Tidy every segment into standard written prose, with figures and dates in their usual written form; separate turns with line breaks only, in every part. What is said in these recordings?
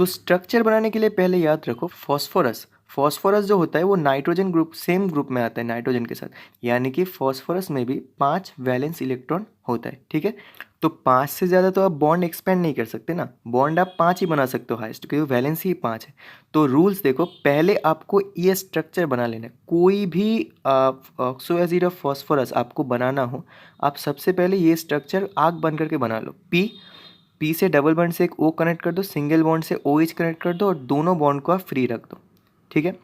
तो स्ट्रक्चर बनाने के लिए पहले याद रखो फॉस्फोरस। फॉस्फोरस जो होता है वो नाइट्रोजन ग्रुप सेम ग्रुप में आता है नाइट्रोजन के साथ, यानी कि फॉस्फोरस में भी 5 वैलेंस इलेक्ट्रॉन होता है। ठीक है, तो 5 से ज़्यादा तो आप बॉन्ड एक्सपेंड नहीं कर सकते ना, बॉन्ड आप 5 ही बना सकते हो हाईएस्ट, क्योंकि वैलेंस ही 5 है। तो रूल्स देखो, पहले आपको ये स्ट्रक्चर बना लेना है। कोई भी ऑक्सो एसिड ऑफ फॉस्फोरस आपको बनाना हो, आप सबसे पहले ये स्ट्रक्चर आग बन करके बना लो। पी से डबल बॉन्ड से एक ओ कनेक्ट कर दो, सिंगल बॉन्ड से ओ एच कनेक्ट कर दो और दोनों बॉन्ड को आप फ्री रख दो। ठीक है,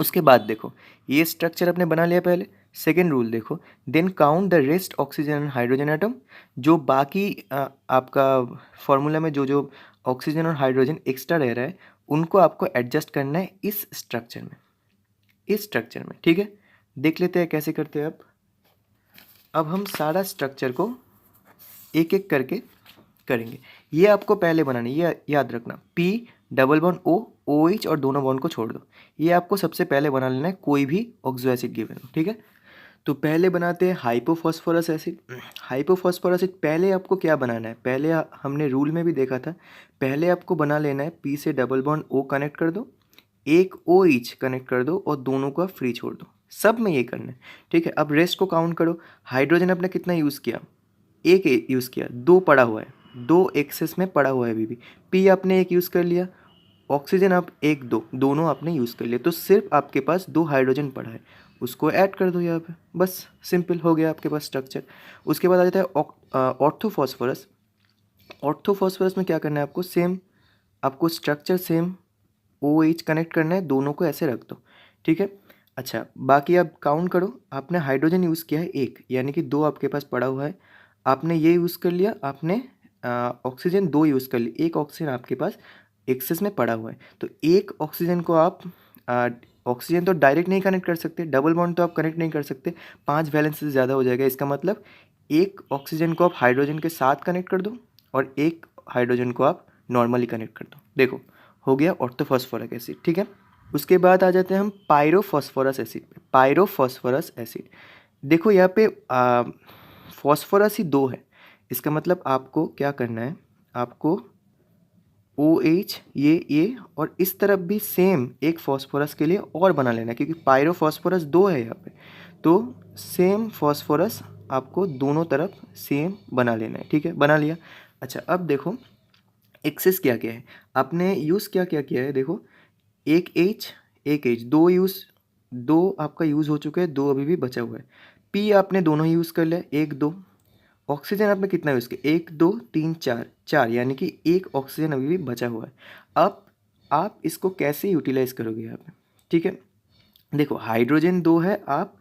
उसके बाद देखो ये स्ट्रक्चर आपने बना लिया पहले। सेकेंड रूल देखो, then count the rest oxygen and hydrogen atom. जो बाकी आपका फॉर्मूला में जो जो ऑक्सीजन और हाइड्रोजन एक्स्ट्रा रह रहा है, उनको आपको एडजस्ट करना है इस स्ट्रक्चर में, इस स्ट्रक्चर में। ठीक है, देख लेते हैं कैसे करते हैं। अब हम सारा स्ट्रक्चर को एक एक करके करेंगे। ये आपको पहले बनानी है, ये याद रखना। P double bond O, O H और दोनों बॉन्ड को छोड़ दो। ये आपको सबसे पहले बना लेना है, कोई भी ऑक्सो एसिड गिवन हो। ठीक है, तो पहले बनाते हैं हाइपोफॉस्फोरस एसिड। हाइपोफॉस्फोरस एसिड पहले आपको क्या बनाना है, पहले हमने रूल में भी देखा था, पहले आपको बना लेना है पी से डबल बॉन्ड ओ कनेक्ट कर दो, एक ओ एच कनेक्ट कर दो और दोनों को आप फ्री छोड़ दो। सब में ये करना है। ठीक है, अब रेस्ट को काउंट करो। हाइड्रोजन आपने कितना यूज़ किया, एक यूज़ किया, दो पड़ा हुआ है, दो एक्सेस में पड़ा हुआ है अभी भी। पी आपने एक यूज़ कर लिया, ऑक्सीजन आप एक दो, दोनों आपने यूज़ कर लिया, तो सिर्फ आपके पास दो हाइड्रोजन पड़ा है, उसको ऐड कर दो यहाँ पे। बस सिंपल हो गया आपके पास स्ट्रक्चर। उसके बाद आ जाता है ऑर्थोफॉस्फोरस। ऑर्थोफॉस्फोरस में क्या करना है आपको, सेम आपको structure same O H connect करना है, दोनों को ऐसे रख दो। ठीक है, अच्छा बाकी आप काउंट करो। आपने हाइड्रोजन यूज़ किया है एक, यानी कि दो आपके पास पड़ा हुआ है। आपने ये यूज़ कर लिया, आपने ऑक्सीजन दो यूज़ कर ली, एक ऑक्सीजन आपके पास एक्सेस में पड़ा हुआ है। तो एक ऑक्सीजन को आप ऑक्सीजन तो डायरेक्ट नहीं कनेक्ट कर सकते, डबल बॉन्ड तो आप कनेक्ट नहीं कर सकते, 5 वैलेंस से ज़्यादा हो जाएगा। इसका मतलब एक ऑक्सीजन को आप हाइड्रोजन के साथ कनेक्ट कर दो और एक हाइड्रोजन को आप नॉर्मली कनेक्ट कर दो। देखो हो गया ऑर्थोफॉस्फोरिक एसिड। ठीक है, उसके बाद आ जाते हैं हम पायरोफॉस्फोरस एसिड पे। पायरोफॉस्फोरस एसिड, देखो यहाँ पे फॉस्फोरस ही दो है, इसका मतलब आपको क्या करना है, आपको ओ एच ये और इस तरफ भी सेम एक फॉस्फोरस के लिए और बना लेना है, क्योंकि पायरोफॉस्फोरस दो है यहाँ पे, तो सेम फॉस्फोरस आपको दोनों तरफ सेम बना लेना है। ठीक है, बना लिया। अच्छा अब देखो एक्सेस क्या क्या है, आपने यूज़ क्या क्या किया है। देखो एक एच दो यूज़, दो आपका यूज़ हो चुका है, दो अभी भी बचा हुआ है। पी आपने दोनों ही यूज़ कर लिया, एक दो। ऑक्सीजन आपने कितना यूज़ किया, एक दो तीन चार, चार, यानी कि एक ऑक्सीजन अभी भी बचा हुआ है। अब आप इसको कैसे यूटिलाइज करोगे यहाँ पे। ठीक है, देखो हाइड्रोजन दो है, आप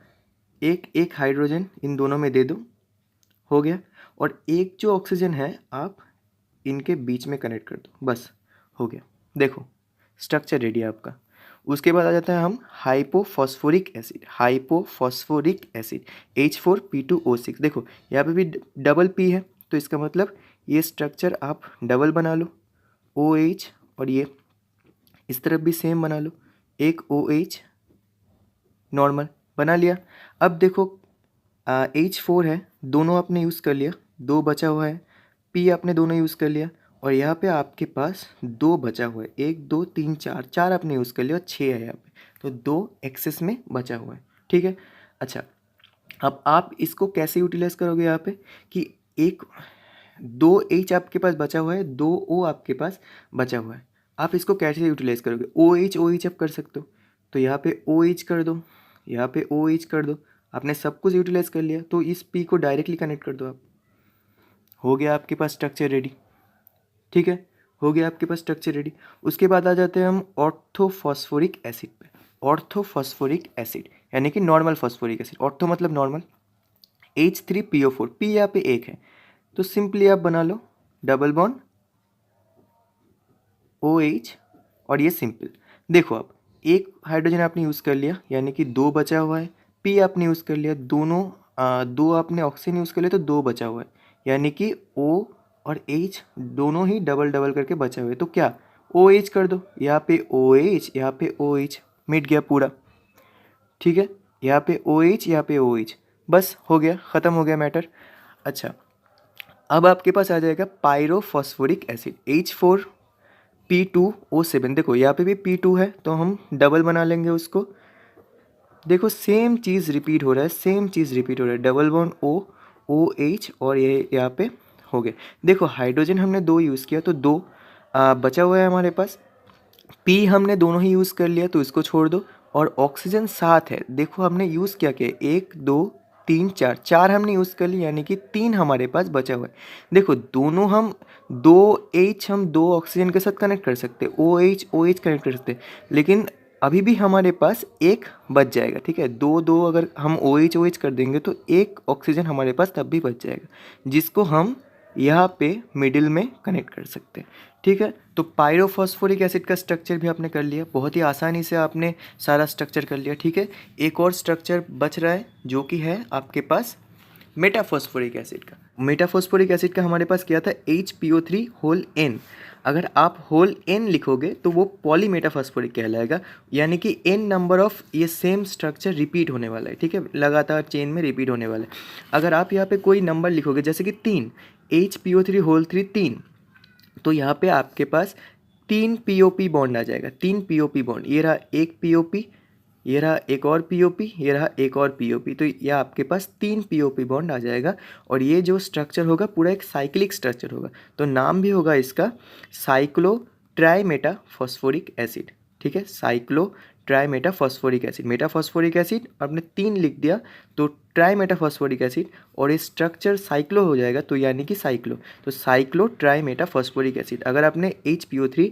एक एक हाइड्रोजन इन दोनों में दे दो, हो गया। और एक जो ऑक्सीजन है आप इनके बीच में कनेक्ट कर दो, बस हो गया। देखो स्ट्रक्चर रेडी है आपका। उसके बाद आ जाता है हम hypophosphoric acid. Hypophosphoric acid H4P2O6। देखो यहाँ पे भी डबल पी है, तो इसका मतलब ये स्ट्रक्चर आप डबल बना लो, OH और ये इस तरफ भी सेम बना लो, एक OH नॉर्मल बना लिया। अब देखो H4 है, दोनों आपने यूज़ कर लिया, दो बचा हुआ है। P आपने दोनों यूज़ कर लिया और यहाँ पे आपके पास दो बचा हुआ है, एक दो तीन चार, चार आपने यूज़ कर लिया और 6 है यहाँ पे, तो दो एक्सेस में बचा हुआ है। ठीक है, अच्छा अब आप इसको कैसे यूटिलाइज करोगे यहाँ पे, कि एक दो H आपके पास बचा हुआ है, दो O आपके पास बचा हुआ है, आप इसको कैसे यूटिलाइज करोगे। OH आप कर सकते हो, तो यहाँ पे OH कर दो, यहाँ पे OH कर दो। आपने सब कुछ यूटिलाइज कर लिया, तो इस P को डायरेक्टली कनेक्ट कर दो आप, हो गया आपके पास स्ट्रक्चर रेडी। ठीक है, हो गया आपके पास स्ट्रक्चर रेडी। उसके बाद आ जाते हैं हम ऑर्थोफॉस्फोरिक एसिड पे। ऑर्थोफॉस्फोरिक एसिड यानी कि नॉर्मल फॉस्फोरिक एसिड, ऑर्थो मतलब नॉर्मल, H3PO4, P यहाँ पे एक है, तो सिंपली आप बना लो डबल बॉन्ड OH और ये सिंपल। देखो अब एक हाइड्रोजन आपने यूज़ कर लिया, यानी कि दो बचा हुआ है। P आपने यूज़ कर लिया, दोनों दो आपने ऑक्सीजन यूज़ कर लिया, तो दो बचा हुआ है, यानी कि O और H दोनों ही डबल डबल करके बचे हुए, तो क्या OH कर दो, यहाँ पे OH, यहाँ पे OH, मिट गया पूरा। ठीक है, यहाँ पे OH, यहाँ पे OH, बस हो गया, ख़त्म हो गया मैटर। अच्छा अब आपके पास आ जाएगा पायरोफॉस्फोरिक एसिड H4 P2O7, देखो यहाँ पे भी P2 है तो हम डबल बना लेंगे उसको। देखो सेम चीज़ रिपीट हो रहा है, सेम चीज़ रिपीट हो रहा है, डबल बॉन्ड OH और ये यहाँ पे हो गए। देखो हाइड्रोजन हमने 2 यूज़ किया तो 2 बचा हुआ है हमारे पास। P हमने दोनों ही यूज़ कर लिया तो इसको छोड़ दो, और ऑक्सीजन 7 है। देखो हमने यूज़ क्या किया, 1 2 3 4, 4 हमने यूज़ कर ली, यानी कि 3 हमारे पास बचा हुआ है। देखो दोनों हम 2H हम 2 ऑक्सीजन के साथ कनेक्ट कर सकते, OH कनेक्ट कर सकते, लेकिन अभी भी हमारे पास एक बच जाएगा। ठीक है, 2 2 अगर हम OH कर देंगे तो एक ऑक्सीजन हमारे पास तब भी बच जाएगा, जिसको हम यहाँ पे मिडिल में कनेक्ट कर सकते हैं। ठीक है, तो पायरोफॉस्फोरिक एसिड का स्ट्रक्चर भी आपने कर लिया, बहुत ही आसानी से आपने सारा स्ट्रक्चर कर लिया। ठीक है, एक और स्ट्रक्चर बच रहा है जो कि है आपके पास मेटाफॉस्फोरिक एसिड का। मेटाफॉस्फोरिक एसिड का हमारे पास क्या था, HPO3 होल N। अगर आप होल N लिखोगे तो वो पॉलीमेटाफॉस्फोरिक कहलाएगा, यानी कि N नंबर ऑफ ये सेम स्ट्रक्चर रिपीट होने वाला है। ठीक है, लगातार चेन में रिपीट होने वाला है। अगर आप यहाँ पे कोई नंबर लिखोगे जैसे कि 3, HPO3 होल 3 3, तो यहाँ पे आपके पास 3 POP बॉन्ड आ जाएगा, 3 POP बॉन्ड। ये रहा एक POP, ये रहा एक और POP, ये रहा एक और POP, तो यह आपके पास 3 POP बॉन्ड आ जाएगा। और ये जो स्ट्रक्चर होगा पूरा एक साइक्लिक स्ट्रक्चर होगा, तो नाम भी होगा इसका साइक्लो ट्राईमेटाफॉस्फोरिक एसिड। ठीक है, साइक्लो ट्राईमेटाफॉस्फोरिक एसिड, मेटाफॉस्फोरिक एसिड आपने 3 लिख दिया तो ट्राईमेटाफॉस्फोरिक एसिड, और ये स्ट्रक्चर साइक्लो हो जाएगा तो यानी कि साइक्लो, तो साइक्लो ट्राईमेटाफॉस्फोरिक एसिड। अगर आपने HPO3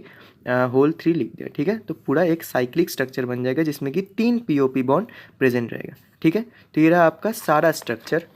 होल 3 लिख दिया, ठीक है, तो पूरा एक साइक्लिक स्ट्रक्चर बन जाएगा जिसमें कि 3 POP बॉन्ड प्रेजेंट रहेगा। ठीक है, तो ये रहा आपका सारा स्ट्रक्चर।